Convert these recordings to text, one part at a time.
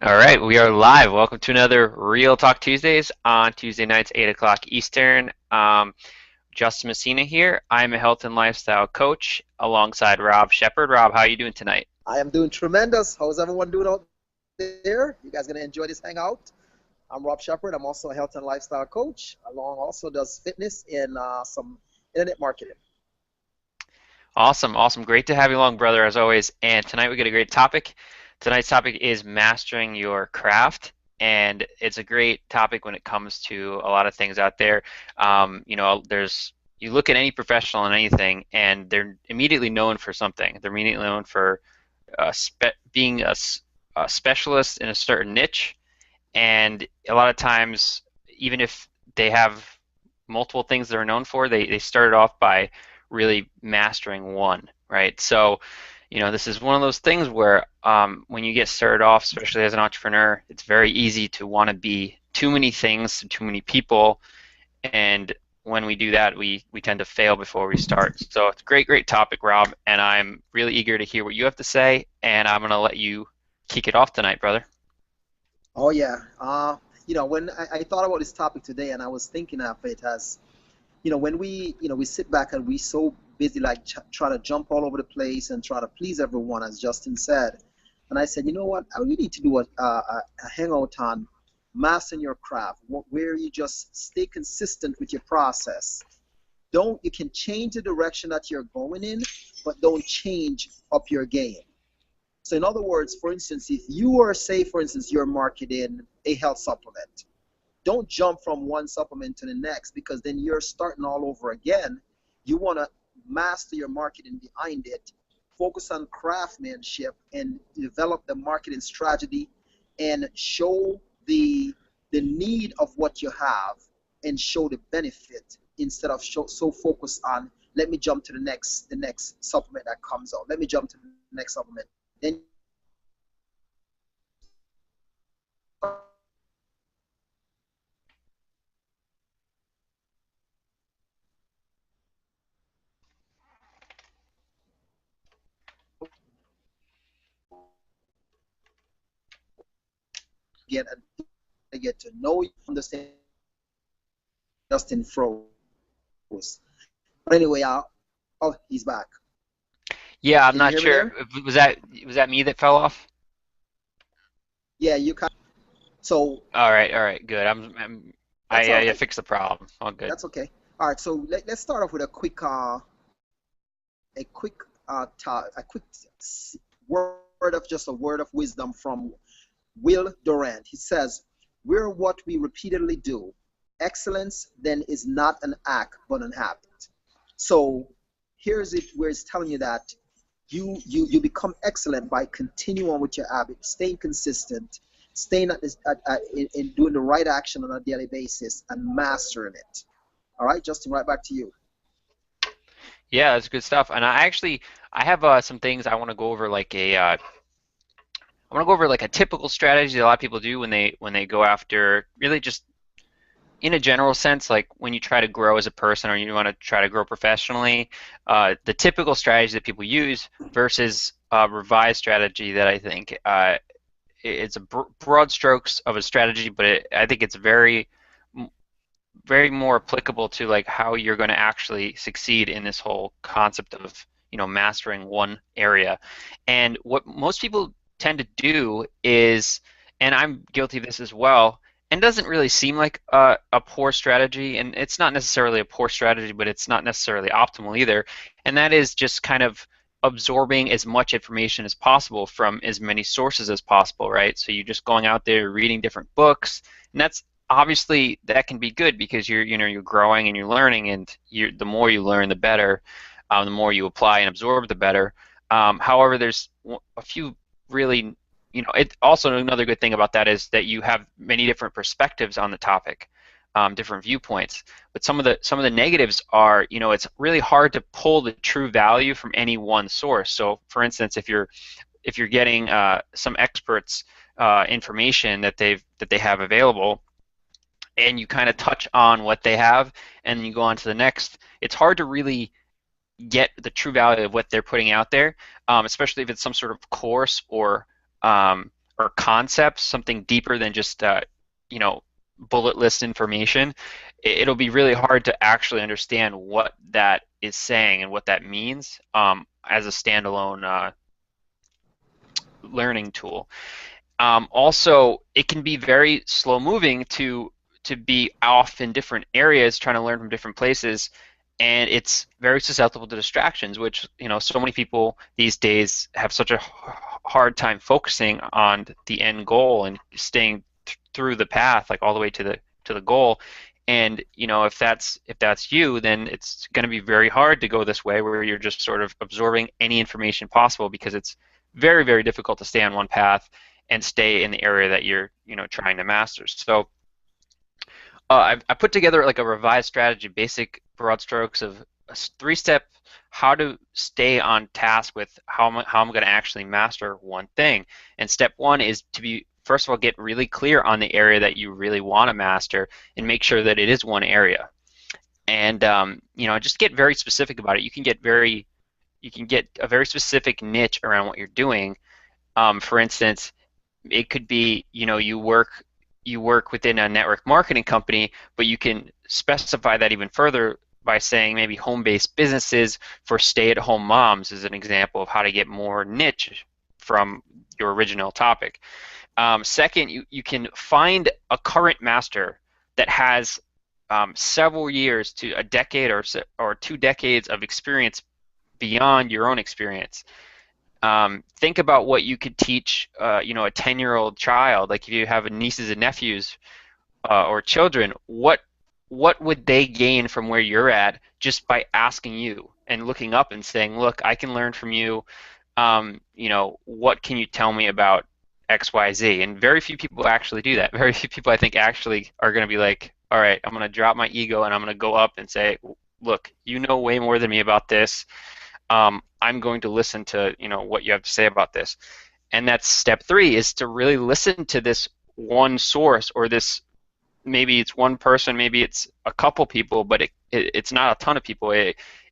All right, we are live. Welcome to another Real Talk Tuesdays on Tuesday nights, 8 o'clock Eastern. Justin Messina here. I'm a health and lifestyle coach alongside Rob Shepard. Rob, how are you doing tonight? I am doing tremendous. How's everyone doing out there? You guys gonna enjoy this hangout? I'm Rob Shepard. I'm also a health and lifestyle coach. Along also does fitness and some internet marketing. Awesome, awesome. Great to have you along, brother, as always. And tonight we got a great topic. Tonight's topic is mastering your craft. And it's a great topic when it comes to a lot of things out there. You look at any professional in anything, and they're immediately known for something. They're immediately known for being a specialist in a certain niche, and a lot of times, even if they have multiple things they're known for, they started off by really mastering one, right? So, this is one of those things where when you get started off, especially as an entrepreneur, it's very easy to want to be too many things to too many people, and when we do that, we tend to fail before we start. So it's a great topic, Rob, and I'm really eager to hear what you have to say, and I'm going to let you kick it off tonight, brother. Oh yeah. When I thought about this topic today, and I was thinking of it as, when we sit back and we so busy like try to jump all over the place and try to please everyone, as Justin said. And I said, you know what? We need to do a hangout on mastering your craft, where you just stay consistent with your process. Don't You can change the direction that you're going in, but don't change up your game. So in other words, for instance, if you are, say, for instance, you're marketing a health supplement, don't jump from one supplement to the next, because then you're starting all over again. You want to master your marketing behind it, focus on craftsmanship, and develop the marketing strategy, and show the need of what you have, and show the benefit, instead of so focused on, let me jump to the next supplement that comes out. Let me jump to the next supplement. Then get get to know you, understand. Justin froze. But anyway, oh, he's back. Yeah, I'm Can you not hear me sure. there? Was that me that fell off? Yeah, you can. So All right, good. that's all I right. fixed the problem. All good. That's okay. All right. So let's start off with a quick, a quick word of just a word of wisdom from Will Durant. He says, "We're what we repeatedly do. Excellence then is not an act but an habit." So here's it where it's telling you that you become excellent by continuing on with your habit, staying consistent, staying in doing the right action on a daily basis, and mastering it. All right, Justin, right back to you. Yeah, that's good stuff. And I have some things I want to go over, I want to go over like a typical strategy that a lot of people do when they go after really just in a general sense, like when you try to grow as a person or you want to try to grow professionally, the typical strategy that people use versus a revised strategy that I think it's a broad strokes of a strategy, but I think it's very more applicable to like how you're going to actually succeed in this whole concept of mastering one area. And what most people tend to do is, and I'm guilty of this as well, and doesn't really seem like a poor strategy, and it's not necessarily a poor strategy, but it's not necessarily optimal either, and that is just kind of absorbing as much information as possible from as many sources as possible, right? So you're just going out there reading different books, and that's obviously that can be good because you're growing and you're learning, and the more you learn, the better. The more you apply and absorb, the better. However, there's a few really, it also another good thing about that is that you have many different perspectives on the topic, different viewpoints. But some of the negatives are, it's really hard to pull the true value from any one source. So, for instance, if you're getting some experts information that they have available, and you kind of touch on what they have, and you go on to the next, it's hard to really get the true value of what they're putting out there, especially if it's some sort of course or or concepts, something deeper than just you know, bullet list information, it'll be really hard to actually understand what that is saying and what that means as a standalone learning tool. Also, it can be very slow moving to be off in different areas, trying to learn from different places, and it's very susceptible to distractions, which so many people these days have such a hard time focusing on the end goal and staying through the path, like all the way to the goal. And if that's you, then it's going to be very hard to go this way where you're just sort of absorbing any information possible, because it's very, very difficult to stay on one path and stay in the area that you're trying to master. So I put together like a revised strategy, basic broad strokes of a three-step how to stay on task with how I'm going to actually master one thing. And step one is to be, first of all, get really clear on the area that you really want to master and make sure that it is one area. And just get very specific about it. You can get a very specific niche around what you're doing. For instance, it could be you work within a network marketing company, but you can specify that even further by saying maybe home-based businesses for stay-at-home moms is an example of how to get more niche from your original topic. Second, you can find a current master that has several years to a decade or 2 decades of experience beyond your own experience. Think about what you could teach, a 10-year-old child. Like if you have nieces and nephews or children, what would they gain from where you're at just by asking you and looking up and saying, "Look, I can learn from you. What can you tell me about X, Y, Z?" And very few people actually do that. Very few people, I think, actually are going to be like, "All right, I'm going to drop my ego and I'm going to go up and say, look, you know way more than me about this. I'm going to listen to what you have to say about this." And that's step three, is to really listen to this one source, or this, maybe it's one person, maybe it's a couple people, but it's not a ton of people.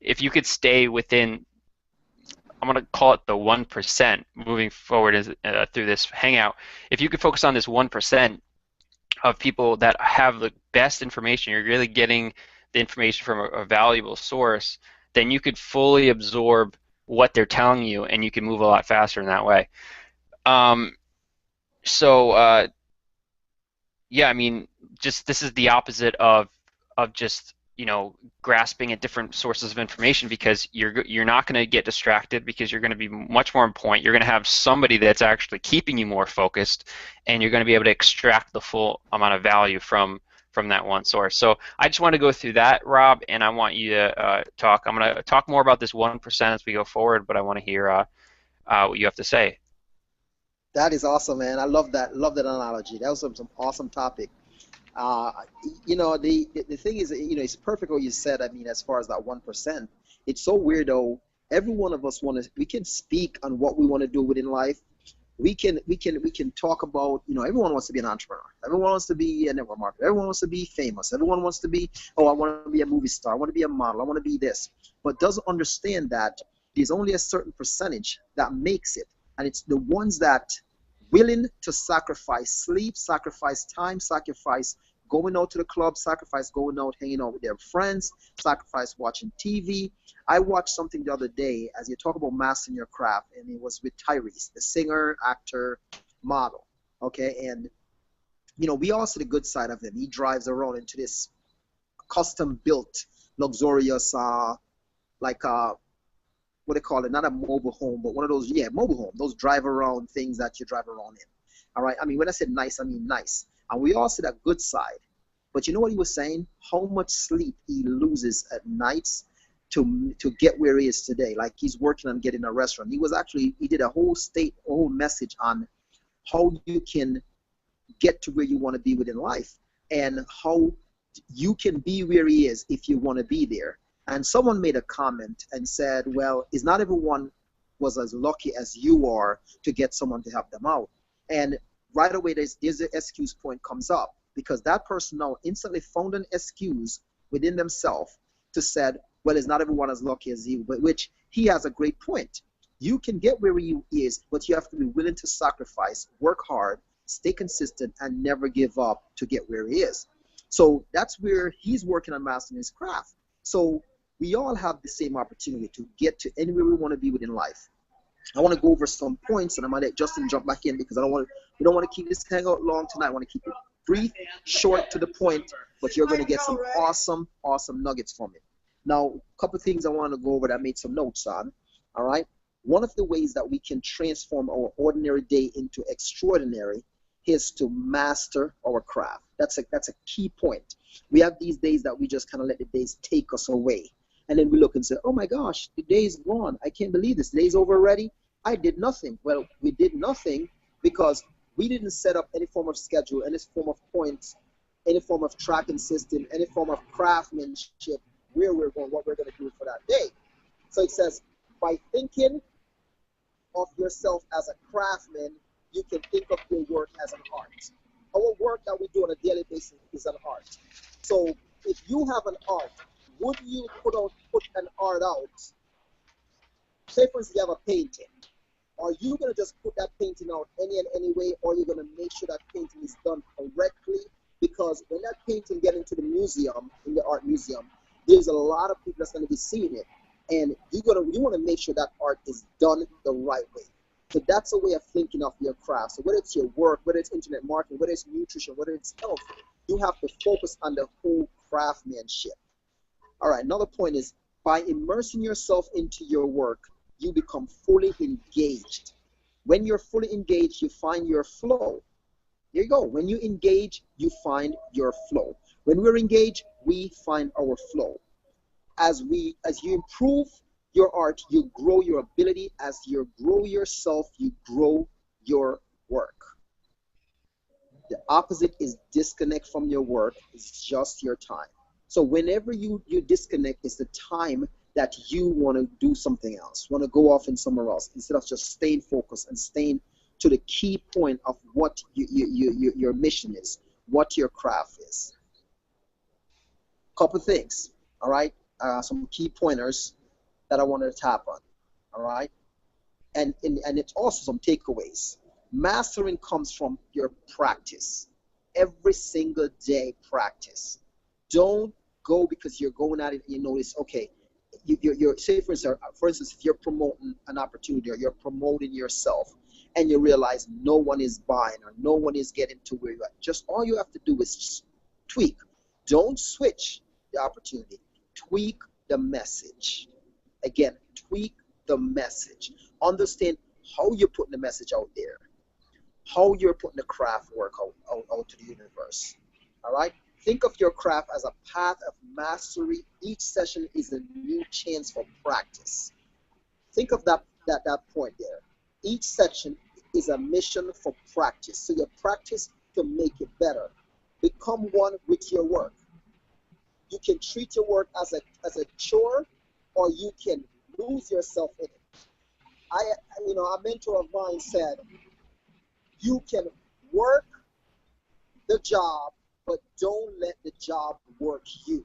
If you could stay within, I'm going to call it the 1% moving forward through this hangout, if you could focus on this 1% of people that have the best information, you're really getting the information from a valuable source, then you could fully absorb what they're telling you, and you can move a lot faster in that way. Yeah, I mean, just this is the opposite of just grasping at different sources of information, because you're not going to get distracted, because you're going to be much more on point. You're going to have somebody that's actually keeping you more focused, and you're going to be able to extract the full amount of value from that one source. So I just want to go through that, Rob, and I want you to talk. I'm going to talk more about this 1% as we go forward, but I want to hear what you have to say. That is awesome, man. I love that. Love that analogy. That was some awesome topic. Uh, the thing is, it's perfect what you said. I mean, as far as that 1%, it's so weird though. Every one of us we can speak on what we want to do within life. We can talk about, everyone wants to be an entrepreneur. Everyone wants to be a network marketer. Everyone wants to be famous. Everyone wants to be, oh, I want to be a movie star. I want to be a model. I want to be this. But doesn't understand that there's only a certain percentage that makes it. And it's the ones that willing to sacrifice sleep, sacrifice time, sacrifice going out to the club, sacrifice going out, hanging out with their friends, sacrifice watching TV. I watched something the other day as you talk about mastering your craft, and it was with Tyrese, the singer, actor, model. Okay, and we all see the good side of him. He drives around into this custom-built, luxurious, like what they call it, not a mobile home, but one of those, yeah, mobile home, those drive around things that you drive around in. All right, I mean, when I said nice, I mean nice. And we all see that good side. But you know what he was saying? How much sleep he loses at nights to get where he is today. Like he's working on getting a restaurant. He did a whole message on how you can get to where you want to be within life, and how you can be where he is if you want to be there. And someone made a comment and said, well, is not everyone was as lucky as you are to get someone to help them out? And right away, there's the excuse point comes up, because that person now instantly found an excuse within themselves to said, well, is not everyone as lucky as you, but which he has a great point. You can get where you is, but you have to be willing to sacrifice, work hard, stay consistent, and never give up to get where he is. So that's where he's working on mastering his craft. So we all have the same opportunity to get to anywhere we want to be within life. I want to go over some points, and I'm gonna let Justin jump back in because we don't want to keep this hangout long tonight. I want to keep it brief, short, to the point, but you're going to get some awesome nuggets from it. Now, a couple of things I want to go over that I made some notes on. All right, one of the ways that we can transform our ordinary day into extraordinary is to master our craft. That's a key point. We have these days that we just kind of let the days take us away. And then we look and say, oh my gosh, the day's gone. I can't believe this. The day's over already. I did nothing. Well, we did nothing because we didn't set up any form of schedule, any form of points, any form of tracking system, any form of craftsmanship, where we're going, what we're going to do for that day. So it says, by thinking of yourself as a craftsman, you can think of your work as an art. Our work that we do on a daily basis is an art. So if you have an art, would you put an art out? Say, for instance, you have a painting. Are you going to just put that painting out any way, or are you going to make sure that painting is done correctly? Because when that painting gets into the museum, in the art museum, there's a lot of people that's going to be seeing it, and you want to make sure that art is done the right way. So that's a way of thinking of your craft. So whether it's your work, whether it's internet marketing, whether it's nutrition, whether it's health, you have to focus on the whole craftsmanship. All right, another point is, by immersing yourself into your work, you become fully engaged. When you're fully engaged, you find your flow. There you go. When you engage, you find your flow. When we're engaged, we find our flow. As you improve your art, you grow your ability. As you grow yourself, you grow your work. The opposite is disconnect from your work. It's just your time. So whenever you disconnect, it's the time that you want to do something else, want to go off in somewhere else, instead of just staying focused and staying to the key point of what your mission is, what your craft is. Couple things, all right? Some key pointers that I wanted to tap on, all right? And it's also some takeaways. Mastering comes from your practice. Every single day practice. Don't go because you're going at it and you notice, okay, you're say for instance, if you're promoting an opportunity or you're promoting yourself and you realize no one is buying or no one is getting to where you're at, just all you have to do is just tweak. Don't switch the opportunity. Tweak the message. Again, tweak the message. Understand how you're putting the message out there, how you're putting the craft work out to the universe. All right? Think of your craft as a path of mastery. Each session is a new chance for practice. Think of that point there. Each section is a mission for practice. So your practice to make it better. Become one with your work. You can treat your work as a chore, or you can lose yourself in it. A mentor of mine said, you can work the job, but don't let the job work you.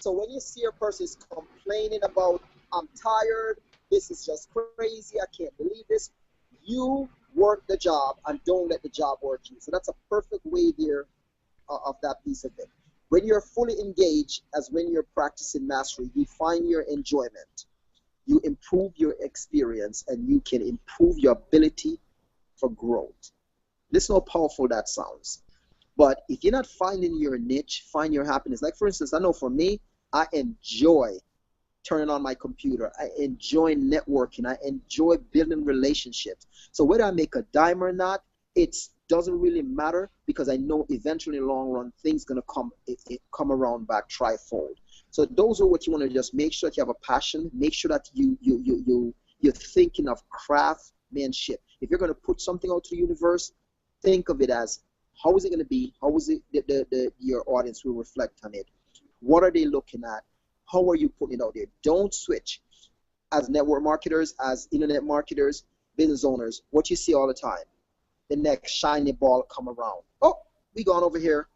So when you see a person is complaining about, I'm tired, this is just crazy, I can't believe this, you work the job and don't let the job work you. So that's a perfect way there of that piece of it. When you're fully engaged, as when you're practicing mastery, you find your enjoyment, you improve your experience, and you can improve your ability for growth. Listen how powerful that sounds. But if you're not finding your niche, find your happiness. Like, for instance, I know for me, I enjoy turning on my computer. I enjoy networking. I enjoy building relationships. So whether I make a dime or not, it doesn't really matter, because I know eventually in the long run, things going to come around back trifold. So those are what you want to just make sure that you have a passion. Make sure that you're thinking of craftsmanship. If you're going to put something out to the universe, think of it as, how is it going to be? How is it your audience will reflect on it? What are they looking at? How are you putting it out there? Don't switch. As network marketers, as internet marketers, business owners, what you see all the time, the next shiny ball come around. Oh, we gone over here.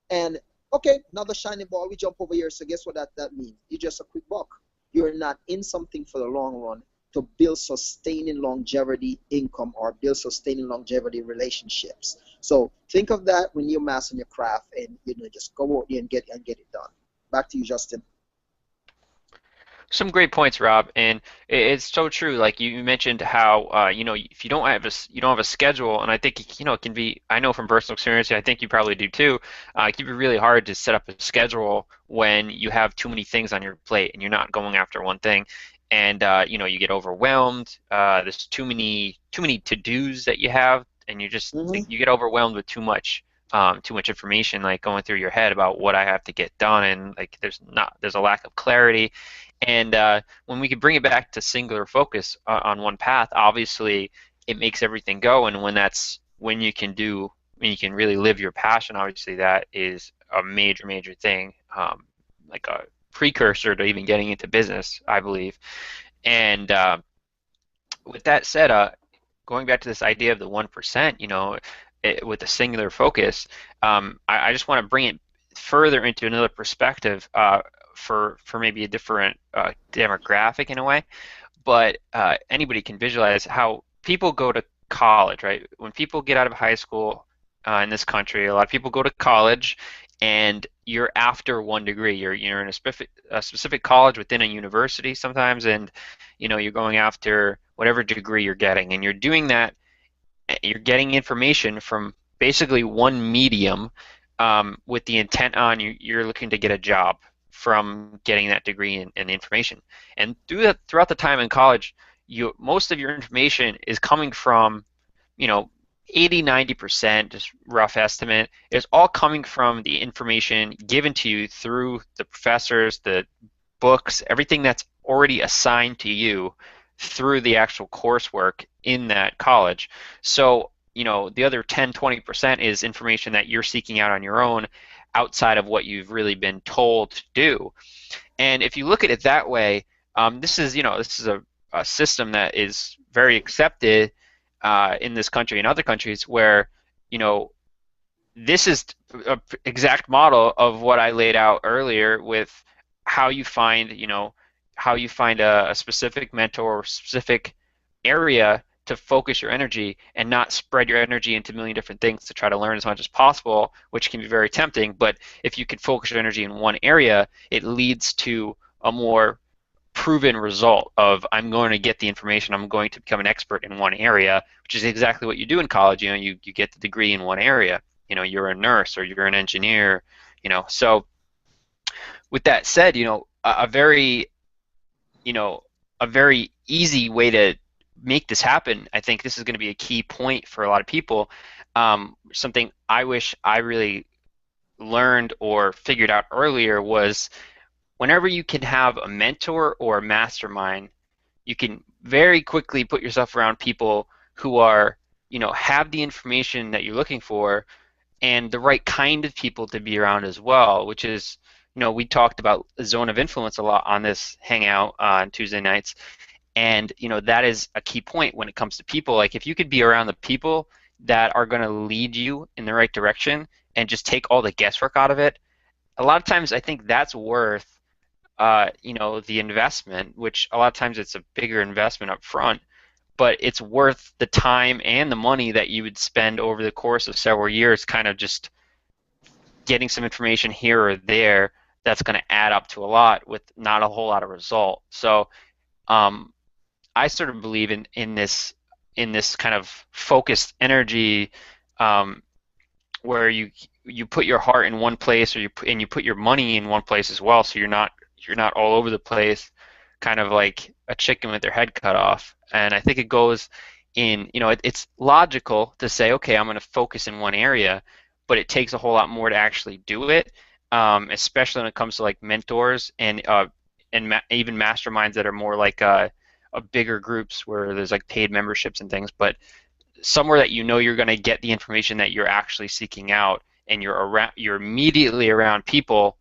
And okay, another shiny ball, we jump over here. So guess what that means? You're just a quick buck. You're not in something for the long run. to build sustaining longevity income or build sustaining longevity relationships. So think of that when you're mastering your craft, and just go out there and get it done. Back to you, Justin. Some great points, Rob, and it's so true. Like you mentioned how if you don't have you don't have a schedule, and I think it can be. I know from personal experience, and I think you probably do too. It can be really hard to set up a schedule when you have too many things on your plate and you're not going after one thing, and you get overwhelmed. There's too many to-dos that you have, and Mm-hmm. you get overwhelmed with too much information like going through your head about what I have to get done, and like there's a lack of clarity. And when we can bring it back to singular focus on one path, obviously it makes everything go. And when you can really live your passion, obviously that is a major, major thing, like a precursor to even getting into business, I believe. And with that said, going back to this idea of the 1%, with the singular focus, I just want to bring it further into another perspective for maybe a different demographic in a way. But anybody can visualize how people go to college, right? When people get out of high school in this country, a lot of people go to college, and you're after one degree. You're in a specific college within a university sometimes, and you're going after whatever degree you're getting, and you're doing that. You're getting information from basically one medium with the intent on you're looking to get a job from getting that degree and the information. And throughout the time in college, most of your information is coming from, you know, 80-90%, just rough estimate, is all coming from the information given to you through the professors, the books, everything that's already assigned to you through the actual coursework in that college. So, the other 10-20% is information that you're seeking out on your own outside of what you've really been told to do. And if you look at it that way, this is a system that is very accepted in this country and other countries where, this is an exact model of what I laid out earlier with how you find, a specific mentor or specific area to focus your energy and not spread your energy into a million different things to try to learn as much as possible, which can be very tempting. But if you can focus your energy in one area, it leads to a more proven result of I'm going to get the information, I'm going to become an expert in one area, which is exactly what you do in college. You get the degree in one area. You're a nurse or you're an engineer. So with that said, a very you know, a very easy way to make this happen. I think this is going to be a key point for a lot of people. Something I wish I really learned or figured out earlier was whenever you can have a mentor or a mastermind, you can very quickly put yourself around people who are, have the information that you're looking for and the right kind of people to be around as well, which is, we talked about the zone of influence a lot on this hangout on Tuesday nights. And, that is a key point when it comes to people. Like, if you could be around the people that are going to lead you in the right direction and just take all the guesswork out of it, a lot of times I think that's worth, the investment, which a lot of times it's a bigger investment up front, but it's worth the time and the money that you would spend over the course of several years kind of just getting some information here or there that's going to add up to a lot with not a whole lot of result. So I sort of believe in this kind of focused energy where you put your heart in one place, or you put your money in one place as well, so you're not all over the place, kind of like a chicken with their head cut off. And I think it goes in, it's logical to say, okay, I'm going to focus in one area, but it takes a whole lot more to actually do it, especially when it comes to like mentors and even masterminds that are more like a bigger groups where there's like paid memberships and things, but somewhere that you're going to get the information that you're actually seeking out, and you're immediately around people,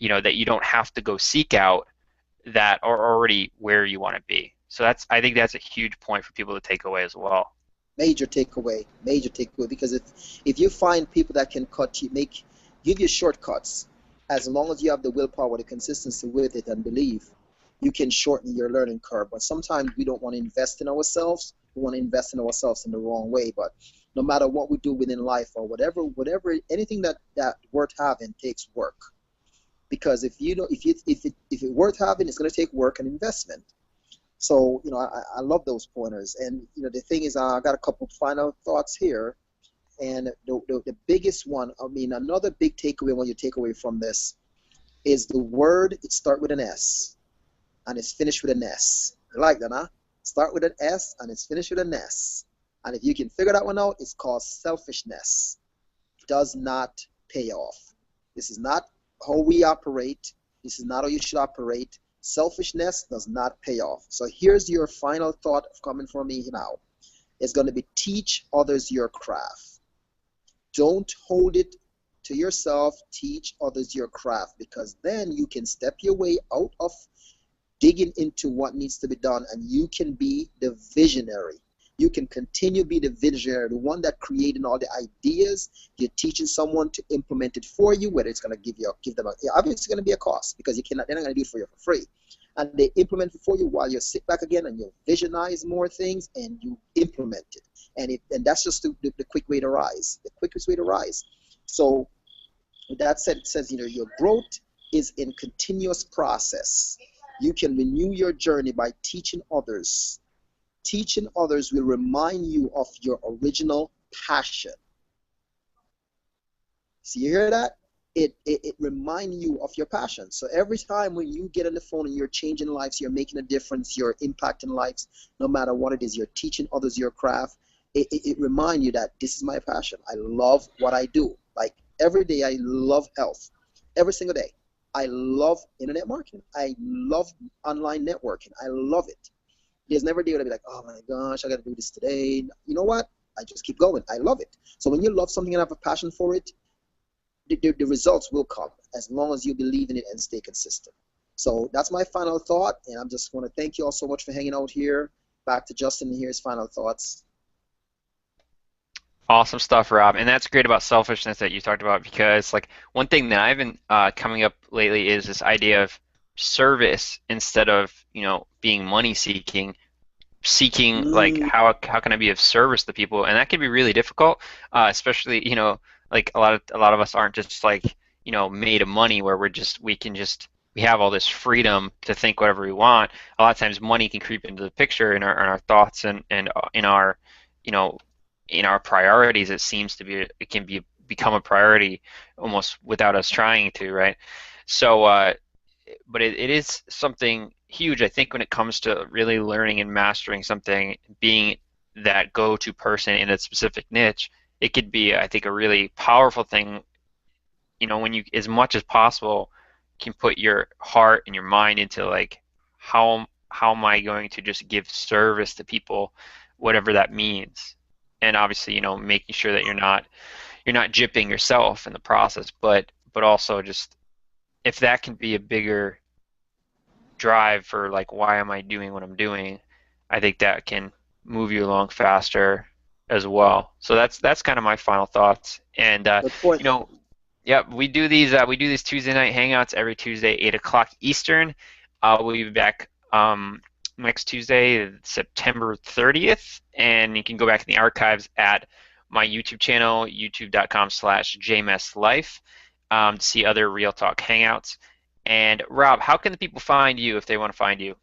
that you don't have to go seek out, that are already where you want to be. So I think that's a huge point for people to take away as well. Major takeaway, because if you find people that can give you shortcuts, as long as you have the willpower, the consistency with it, and believe, you can shorten your learning curve. But sometimes we don't want to invest in ourselves. We want to invest in ourselves in the wrong way. But no matter what we do within life or whatever, anything that worth having takes work. Because if you know, if it's worth having, it's going to take work and investment. So, I love those pointers. And, the thing is, I got a couple final thoughts here. And the biggest one, I mean, another big takeaway, when you take away from this, is the word. It starts with an S and it's finished with an S. You like that, huh? Start with an S and it's finished with an S. And if you can figure that one out, it's called selfishness. It does not pay off. This is not how we operate. This is not how you should operate. Selfishness does not pay off. So here's your final thought coming from me now. It's going to be teach others your craft. Don't hold it to yourself. Teach others your craft, because then you can step your way out of digging into what needs to be done, and you can be the visionary. You can continue to be the visionary, the one that creating all the ideas. You're teaching someone to implement it for you, whether it's going to give them obviously it's going to be a cost, because they're not going to do it for you for free. And they implement it for you while you sit back again and you visionize more things and you implement it. And that's just the quick way to rise, the quickest way to rise. So with that said, it says, your growth is in continuous process. You can renew your journey by teaching others. Teaching others will remind you of your original passion. See, you hear that? It reminds you of your passion. So every time when you get on the phone and you're changing lives, you're making a difference, you're impacting lives, no matter what it is, you're teaching others your craft, it reminds you that this is my passion. I love what I do. Like every day, I love health. Every single day. I love internet marketing. I love online networking. I love it. There's never a day where I'll be like, oh my gosh, I got to do this today. You know what? I just keep going. I love it. So when you love something and have a passion for it, the results will come as long as you believe in it and stay consistent. So that's my final thought, and I'm just want to thank you all so much for hanging out here. Back to Justin, and here's final thoughts. Awesome stuff, Rob. And that's great about selfishness that you talked about, because like one thing that I've been coming up lately is this idea of service instead of being money seeking like how can I be of service to people, and that can be really difficult, especially like a lot of us aren't just like made of money where we have all this freedom to think whatever we want. A lot of times money can creep into the picture in our thoughts and in our in our priorities. It can become a priority almost without us trying to, right? So but it is something huge, I think, when it comes to really learning and mastering something, being that go-to person in a specific niche. It could be, I think, a really powerful thing, when you, as much as possible, can put your heart and your mind into like, how am I going to just give service to people, whatever that means. And obviously, making sure that you're not gypping yourself in the process, but also just, if that can be a bigger drive for like, why am I doing what I'm doing, I think that can move you along faster as well. So that's kind of my final thoughts. And Good point. yeah, we do these Tuesday night hangouts every Tuesday, 8 o'clock Eastern. We'll be back next Tuesday, September 30th, and you can go back in the archives at my YouTube channel, youtube.com/jmslife, to see other Real Talk hangouts. And Rob, how can the people find you if they want to find you?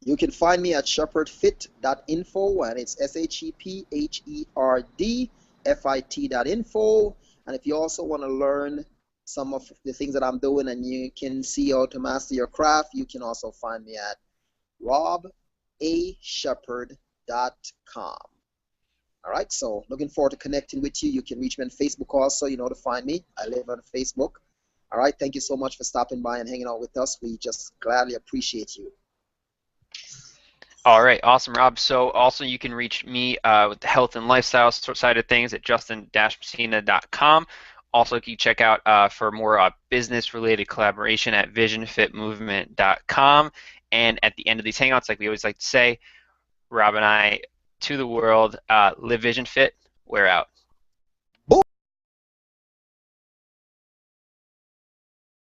You can find me at shepherdfit.info, and it's SHEPHERDFIT.info. And if you also want to learn some of the things that I'm doing and you can see how to master your craft, you can also find me at robashepherd.com. All right, so looking forward to connecting with you. You can reach me on Facebook also. You know to find me. I live on Facebook. All right, thank you so much for stopping by and hanging out with us. We just gladly appreciate you. All right, awesome, Rob. So also you can reach me with the health and lifestyle side of things at justin-messina.com. Also, you can check out for more business-related collaboration at visionfitmovement.com. And at the end of these hangouts, like we always like to say, Rob and I, to the world, live Vision Fit, we're out.